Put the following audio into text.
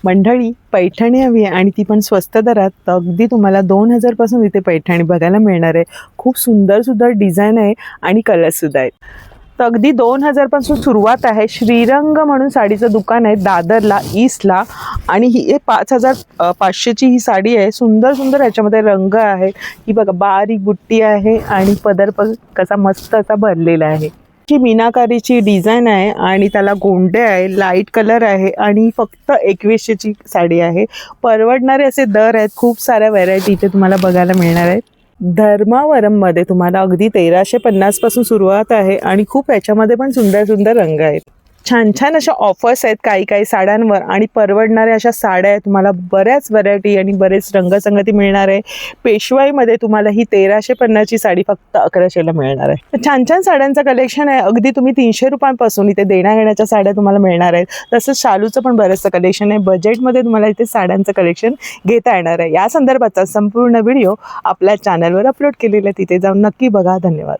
मंडळी, पैठणी हवी आहे आणि ती पण स्वस्त दरात. तर अगदी तुम्हाला 2000 पासून इथे पैठणी बघायला मिळणार आहे. खूप सुंदर सुंदर डिझाईन आहे आणि कलरसुद्धा आहेत. तर अगदी 2000 पासून सुरुवात आहे. श्रीरंग म्हणून साडीचं दुकान आहे दादरला ईस्टला आणि ही 5500ची ही साडी आहे. सुंदर सुंदर याच्यामध्ये रंग आहे. ही बघा बारीक बुट्टी आहे आणि पदर पण कसा मस्त असा भरलेला आहे. ही मीनाकारीची डिझाईन आहे आणि त्याला गोंडे आहे, लाईट कलर आहे आणि फक्त 2100ची साडी आहे. परवडणारे असे दर आहेत. खूप साऱ्या व्हरायटी इथे तुम्हाला बघायला मिळणार आहेत. धर्मावरममध्ये तुम्हाला अगदी 1350 पासून सुरुवात आहे आणि खूप याच्यामध्ये पण सुंदर सुंदर रंग आहेत. छान छान अशा ऑफर्स आहेत काही काही साड्यांवर आणि परवडणाऱ्या अशा साड्या आहेत. तुम्हाला बऱ्याच व्हरायटी आणि बरेच रंगसंगती मिळणार आहे. पेशवाईमध्ये तुम्हाला ही 1350ची साडी फक्त 1100ला मिळणार आहे. तर छान छान साड्यांचं कलेक्शन आहे. अगदी तुम्ही 300 रुपयांपासून इथे देण्याघेण्याच्या साड्या तुम्हाला मिळणार आहेत. तसंच शालूचं पण बरंचसं कलेक्शन आहे. बजेटमध्ये तुम्हाला इथे साड्यांचं कलेक्शन घेता येणार आहे. या संदर्भाचा संपूर्ण व्हिडिओ आपल्या चॅनलवर अपलोड केलेला आहे, तिथे जाऊन नक्की बघा. धन्यवाद.